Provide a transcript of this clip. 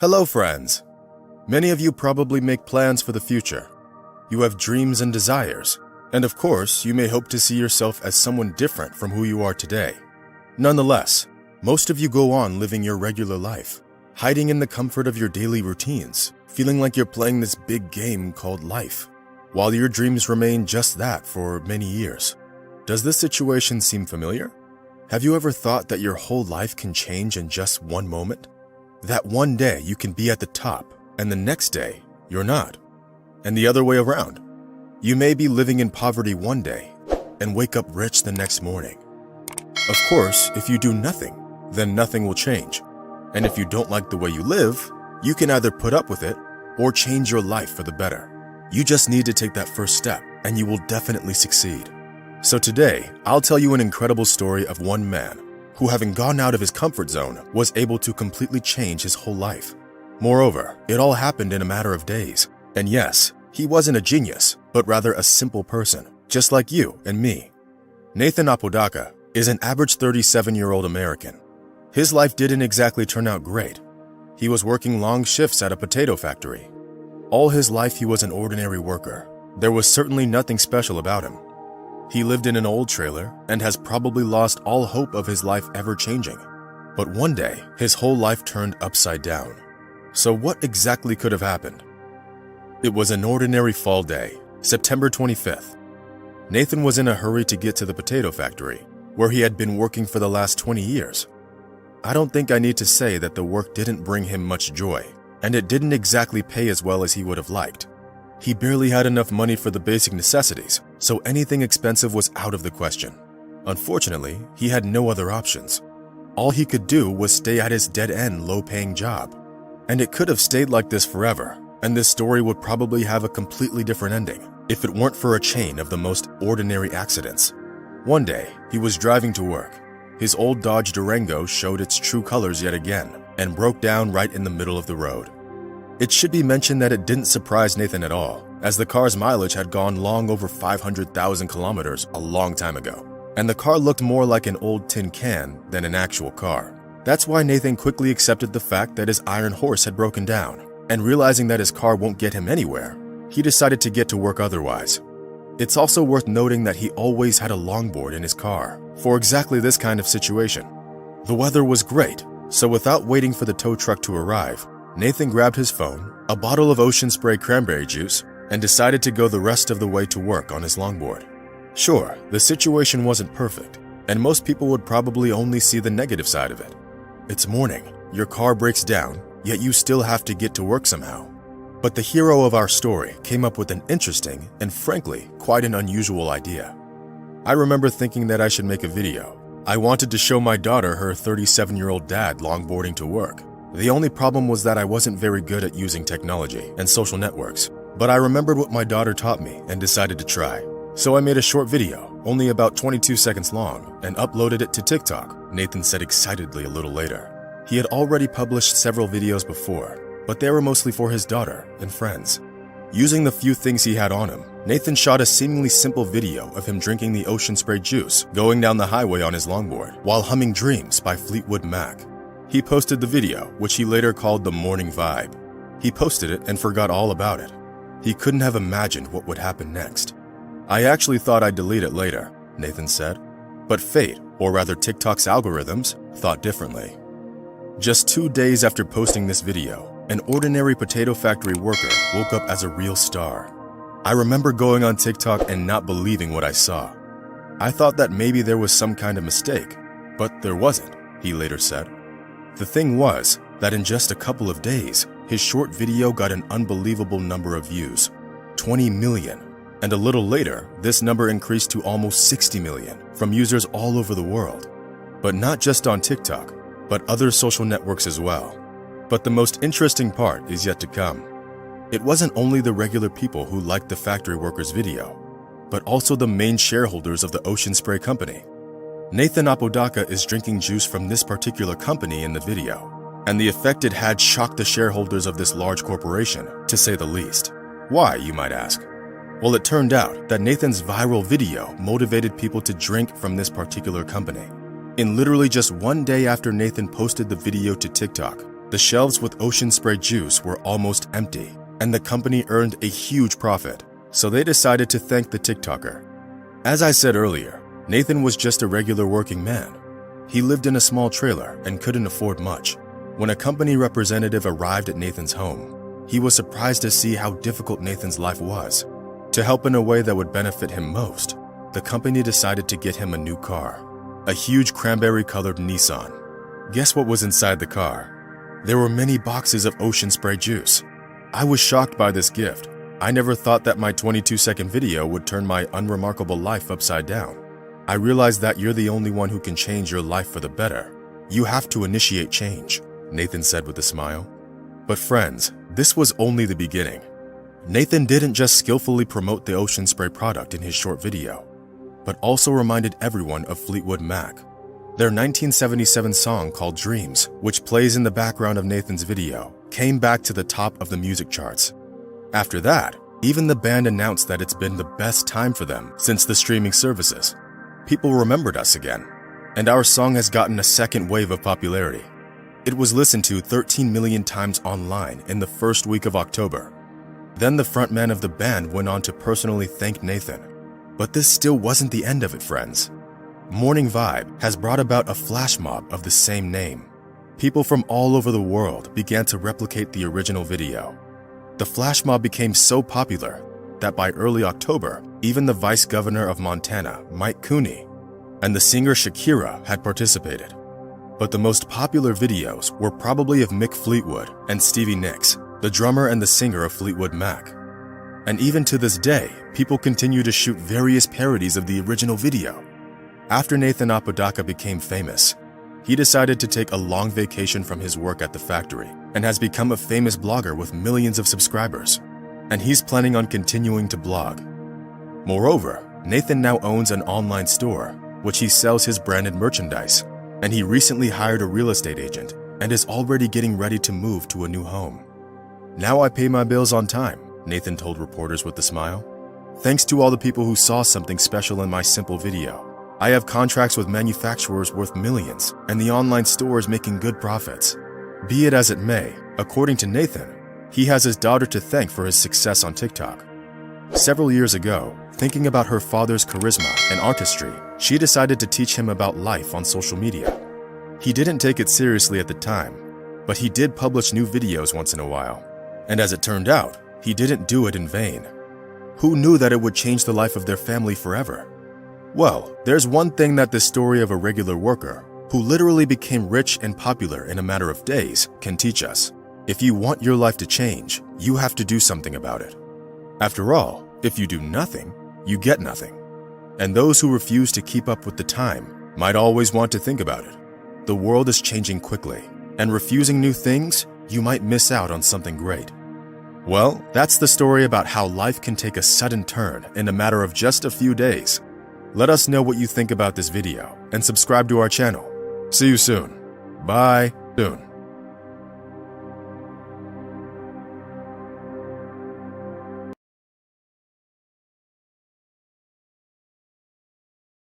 Hello, friends. Many of you probably make plans for the future. You have dreams and desires, and of course, you may hope to see yourself as someone different from who you are today. Nonetheless, most of you go on living your regular life, hiding in the comfort of your daily routines, feeling like you're playing this big game called life, while your dreams remain just that for many years. Does this situation seem familiar? Have you ever thought that your whole life can change in just one moment? That one day you can be at the top, and the next day you're not. And the other way around. You may be living in poverty one day and wake up rich the next morning. Of course, if you do nothing, then nothing will change. And if you don't like the way you live, you can either put up with it or change your life for the better. You just need to take that first step, and you will definitely succeed. So today, I'll tell you an incredible story of one man who, having gone out of his comfort zone, was able to completely change his whole life. Moreover, it all happened in a matter of days. And yes, he wasn't a genius, but rather a simple person, just like you and me. Nathan Apodaca is an average 37-year-old American. His life didn't exactly turn out great. He was working long shifts at a potato factory. All his life he was an ordinary worker. There was certainly nothing special about him. He lived in an old trailer and has probably lost all hope of his life ever changing. But one day, his whole life turned upside down. So what exactly could have happened? It was an ordinary fall day, September 25th. Nathan was in a hurry to get to the potato factory, where he had been working for the last 20 years. I don't think I need to say that the work didn't bring him much joy, and it didn't exactly pay as well as he would have liked. He barely had enough money for the basic necessities, so anything expensive was out of the question. Unfortunately, he had no other options. All he could do was stay at his dead-end, low-paying job. And it could have stayed like this forever, and this story would probably have a completely different ending if it weren't for a chain of the most ordinary accidents. One day, he was driving to work. His old Dodge Durango showed its true colors yet again and broke down right in the middle of the road. It should be mentioned that it didn't surprise Nathan at all, as the car's mileage had gone long over 500,000 kilometers a long time ago, and the car looked more like an old tin can than an actual car. That's why Nathan quickly accepted the fact that his iron horse had broken down, and realizing that his car won't get him anywhere, he decided to get to work otherwise. It's also worth noting that he always had a longboard in his car for exactly this kind of situation. The weather was great, so without waiting for the tow truck to arrive, Nathan grabbed his phone, a bottle of Ocean Spray cranberry juice, and decided to go the rest of the way to work on his longboard. Sure, the situation wasn't perfect, and most people would probably only see the negative side of it. It's morning, your car breaks down, yet you still have to get to work somehow. But the hero of our story came up with an interesting and frankly, quite an unusual idea. I remember thinking that I should make a video. I wanted to show my daughter her 37-year-old dad longboarding to work. The only problem was that I wasn't very good at using technology and social networks, but I remembered what my daughter taught me and decided to try. So I made a short video, only about 22 seconds long, and uploaded it to TikTok, Nathan said excitedly a little later. He had already published several videos before, but they were mostly for his daughter and friends. Using the few things he had on him, Nathan shot a seemingly simple video of him drinking the Ocean Spray juice, going down the highway on his longboard, while humming Dreams by Fleetwood Mac. He posted the video, which he later called the Morning Vibe. He posted it and forgot all about it. He couldn't have imagined what would happen next. I actually thought I'd delete it later, Nathan said. But fate, or rather TikTok's algorithms, thought differently. Just 2 days after posting this video, an ordinary potato factory worker woke up as a real star. I remember going on TikTok and not believing what I saw. I thought that maybe there was some kind of mistake, but there wasn't, he later said. The thing was that in just a couple of days, his short video got an unbelievable number of views, 20 million, and a little later, this number increased to almost 60 million from users all over the world. But not just on TikTok, but other social networks as well. But the most interesting part is yet to come. It wasn't only the regular people who liked the factory worker's video, but also the main shareholders of the Ocean Spray company. Nathan Apodaca is drinking juice from this particular company in the video, and the effect it had shocked the shareholders of this large corporation, to say the least. Why, you might ask? Well, it turned out that Nathan's viral video motivated people to drink from this particular company. In literally just 1 day after Nathan posted the video to TikTok, The shelves with ocean spray juice were almost empty, and the company earned a huge profit, so they decided to thank the TikToker. As I said earlier, Nathan was just a regular working man. He lived in a small trailer and couldn't afford much. When a company representative arrived at Nathan's home, he was surprised to see how difficult Nathan's life was. To help in a way that would benefit him most, the company decided to get him a new car, a huge cranberry-colored Nissan. Guess what was inside the car? There were many boxes of ocean spray juice. I was shocked by this gift. I never thought that my 22-second video would turn my unremarkable life upside down. I realized that you're the only one who can change your life for the better. You have to initiate change, Nathan said with a smile. But friends, this was only the beginning. Nathan didn't just skillfully promote the ocean spray product in his short video, but also reminded everyone of Fleetwood Mac. Their 1977 song called Dreams, which plays in the background of Nathan's video, came back to the top of the music charts. After that, even the band announced that it's been the best time for them since the streaming services. People remembered us again, and our song has gotten a second wave of popularity. It was listened to 13 million times online in the first week of October. Then the frontman of the band went on to personally thank Nathan. But this still wasn't the end of it, friends. Morning Vibe has brought about a flash mob of the same name. People from all over the world began to replicate the original video. The flash mob became so popular that by early October, even the vice governor of Montana, Mike Cooney, and the singer Shakira had participated. But the most popular videos were probably of Mick Fleetwood and Stevie Nicks, the drummer and the singer of Fleetwood Mac. And even to this day, people continue to shoot various parodies of the original video. After Nathan Apodaca became famous, he decided to take a long vacation from his work at the factory and has become a famous blogger with millions of subscribers. And he's planning on continuing to blog. Moreover, Nathan now owns an online store, which he sells his branded merchandise, and he recently hired a real estate agent and is already getting ready to move to a new home. Now I pay my bills on time, Nathan told reporters with a smile. Thanks to all the people who saw something special in my simple video. I have contracts with manufacturers worth millions, and the online store is making good profits. Be it as it may, according to Nathan, he has his daughter to thank for his success on TikTok. Several years ago, thinking about her father's charisma and artistry, she decided to teach him about life on social media. He didn't take it seriously at the time, but he did publish new videos once in a while. And as it turned out, he didn't do it in vain. Who knew that it would change the life of their family forever? Well, there's one thing that this story of a regular worker, who literally became rich and popular in a matter of days, can teach us. If you want your life to change, you have to do something about it. After all, if you do nothing, you get nothing. And those who refuse to keep up with the time might always want to think about it. The world is changing quickly, and refusing new things, you might miss out on something great. Well, that's the story about how life can take a sudden turn in a matter of just a few days. Let us know what you think about this video and subscribe to our channel. See you soon. Bye. Soon.